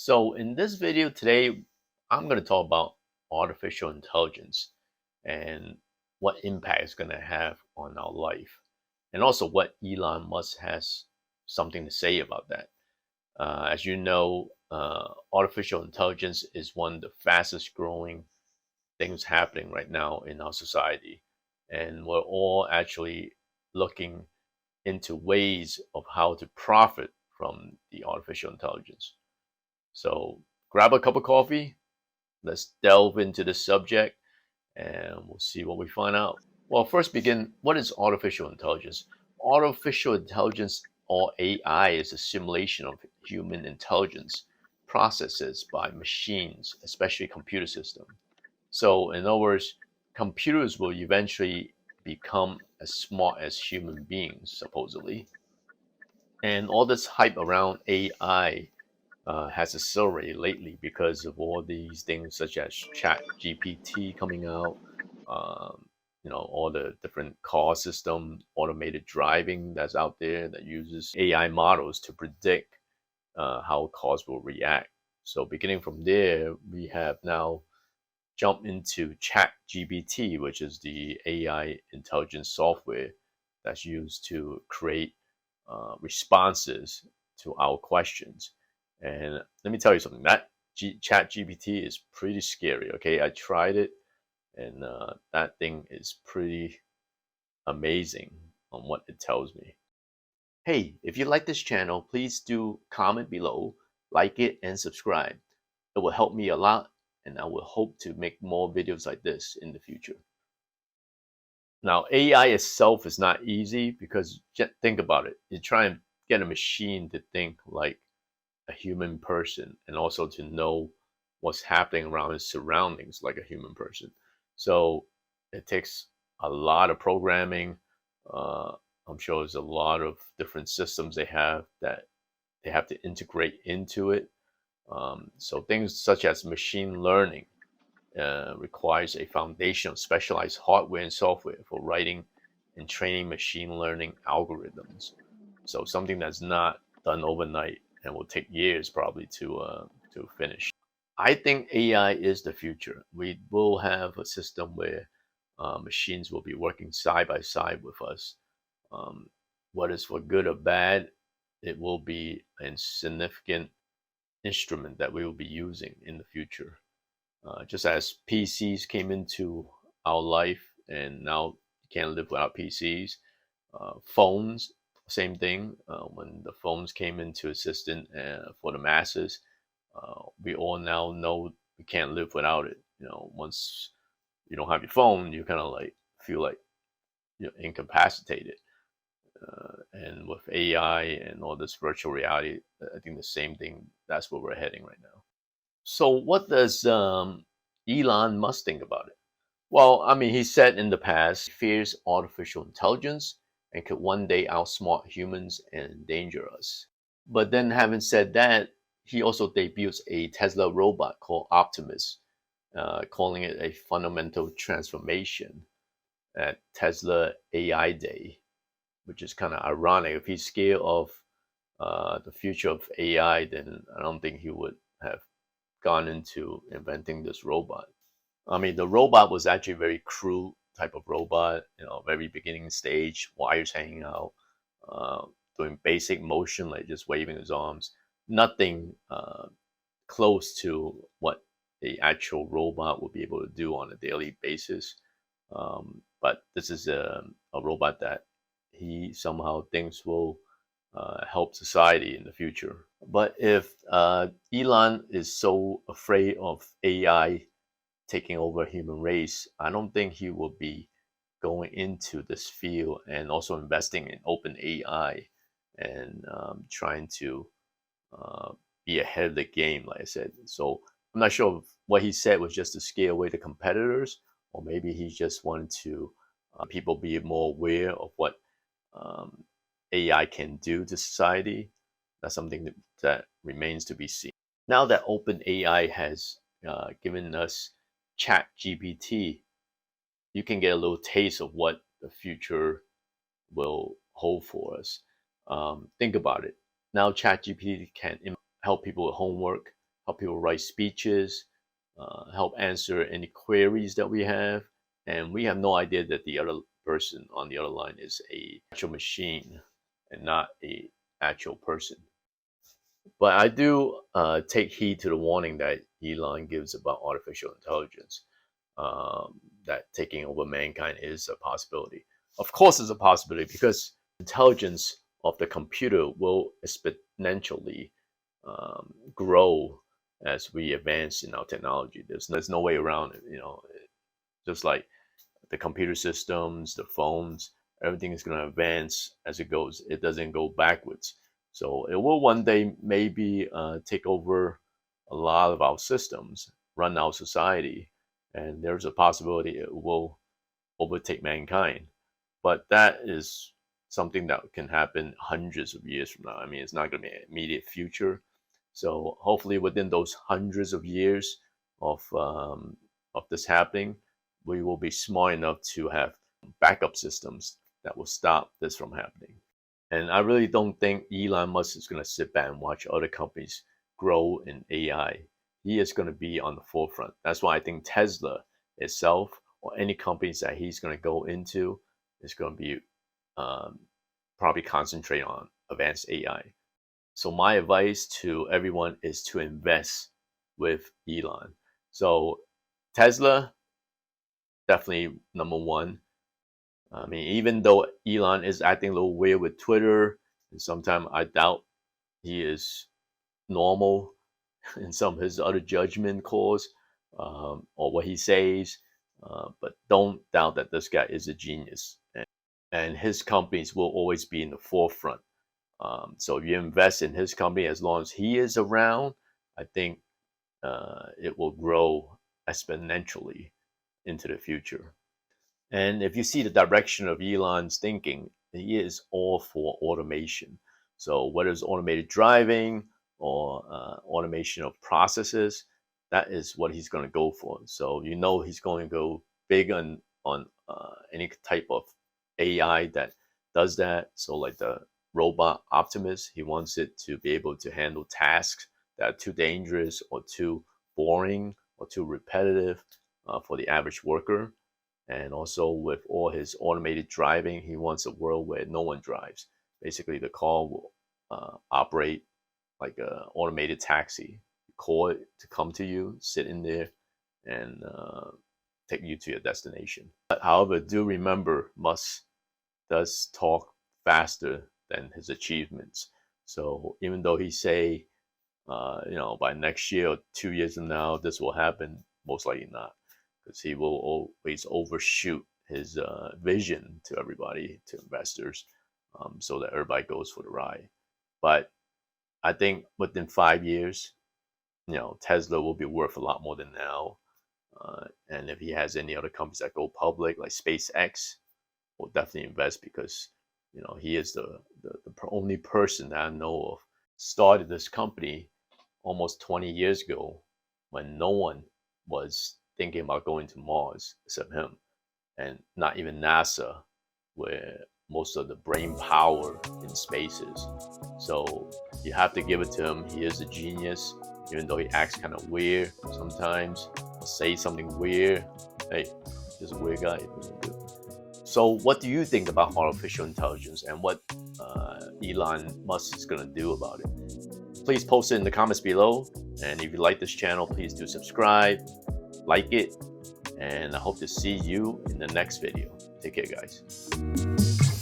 So in this video today, I'm going to talk about artificial intelligence and what impact it's going to have on our life, and also what Elon Musk has something to say about that. As you know, artificial intelligence is one of the fastest growing things happening right now in our society, and we're all actually looking into ways of how to profit from the artificial intelligence. So grab a cup of coffee. Let's delve into the subject and we'll see what we find out. Well, first begin, what is artificial intelligence? Artificial intelligence, or AI, is a simulation of human intelligence processes by machines, especially computer system. So in other words, computers will eventually become as smart as human beings, supposedly. And all this hype around AI has accelerated lately because of all these things such as Chat GPT coming out, all the different car system, automated driving that's out there that uses AI models to predict how cars will react. So beginning from there, we have now jumped into Chat GPT, which is the AI intelligence software that's used to create responses to our questions. And let me tell you something, that Chat GPT is pretty scary. Okay, I tried it, and that thing is pretty amazing on what it tells me. Hey, if you like this channel, please do comment below, like it, and subscribe. It will help me a lot, and I will hope to make more videos like this in the future. Now, AI itself is not easy because think about it. You try and get a machine to think like a human person and also to know what's happening around its surroundings like a human person. So it takes a lot of programming. Uh, I'm sure there's a lot of different systems they have that they have to integrate into it. So things such as machine learning requires a foundation of specialized hardware and software for writing and training machine learning algorithms. So something that's not done overnight and will take years probably to finish. I think AI is the future. We will have a system where machines will be working side by side with us. Um, what is for good or bad, it will be a significant instrument that we will be using in the future. Just as PCs came into our life and now you can't live without PCs. Phones, same thing. When the phones came into existence for the masses, we all now know we can't live without it. Once you don't have your phone, you kind of like feel like you're incapacitated. And with AI and all this virtual reality, I think the same thing. That's where we're heading right now. So, what does Elon Musk think about it? Well, I mean, he said in the past, he fears artificial intelligence and could one day outsmart humans and endanger us. But then, having said that, he also debuts a Tesla robot called Optimus, calling it a fundamental transformation at Tesla AI Day, which is kind of ironic. If he's scared of the future of AI, then I don't think he would have gone into inventing this robot. I mean, the robot was actually very crude type of robot, very beginning stage, wires hanging out, uh, doing basic motion like just waving his arms. Nothing close to what the actual robot will be able to do on a daily basis. But this is a robot that he somehow thinks will help society in the future. But if Elon is so afraid of AI taking over human race, I don't think he will be going into this field and also investing in open AI and trying to uh, be ahead of the game, like I said. So I'm not sure if what he said was just to scare away the competitors, or maybe he just wanted to people be more aware of what um, AI can do to society. That's something that remains to be seen. Now that OpenAI has given us Chat GPT, you can get a little taste of what the future will hold for us. Think about it. Now, ChatGPT can help people with homework, help people write speeches, help answer any queries that we have. And we have no idea that the other person on the other line is a actual machine and not a actual person. But I do take heed to the warning that Elon gives about artificial intelligence, that taking over mankind is a possibility. Of course, it's a possibility because intelligence of the computer will exponentially grow as we advance in our technology. There's no way around it. Just like the computer systems, the phones, everything is going to advance as it goes. It doesn't go backwards. So it will one day maybe take over a lot of our systems, run our society, and there's a possibility it will overtake mankind. But that is something that can happen hundreds of years from now. I mean, it's not going to be an immediate future. So hopefully, within those hundreds of years of this happening, we will be smart enough to have backup systems that will stop this from happening. And I really don't think Elon Musk is going to sit back and watch other companies grow in AI. He is going to be on the forefront. That's why I think Tesla itself, or any companies that he's going to go into, is going to be probably concentrate on advanced AI. So my advice to everyone is to invest with Elon. So Tesla, definitely number one. I mean, even though Elon is acting a little weird with Twitter, and sometimes I doubt he is normal in some of his other judgment calls, or what he says, but don't doubt that this guy is a genius, and his companies will always be in the forefront. So if you invest in his company, as long as he is around, I think it will grow exponentially into the future. And if you see the direction of Elon's thinking, he is all for automation. So whether it's automated driving or automation of processes, that is what he's going to go for. So he's going to go big on any type of AI that does that. So like the robot Optimus, he wants it to be able to handle tasks that are too dangerous or too boring or too repetitive for the average worker. And also with all his automated driving, he wants a world where no one drives. Basically, the car will operate like an automated taxi. You call it to come to you, sit in there, and take you to your destination. But, however, do remember, Musk does talk faster than his achievements. So even though he say, by next year or 2 years from now, this will happen, most likely not. Because he will always overshoot his vision to everybody, to investors, so that everybody goes for the ride. But I think within 5 years, Tesla will be worth a lot more than now. And if he has any other companies that go public, like SpaceX, we'll definitely invest because he is the only person that I know of started this company almost 20 years ago when no one was thinking about going to Mars except him, and not even NASA, where most of the brain power in space is. So you have to give it to him. He is a genius, even though he acts kind of weird sometimes, or say something weird. Hey, he's a weird guy. So what do you think about artificial intelligence and what Elon Musk is going to do about it? Please post it in the comments below. And if you like this channel, please do subscribe, like it, and I hope to see you in the next video. Take care, guys.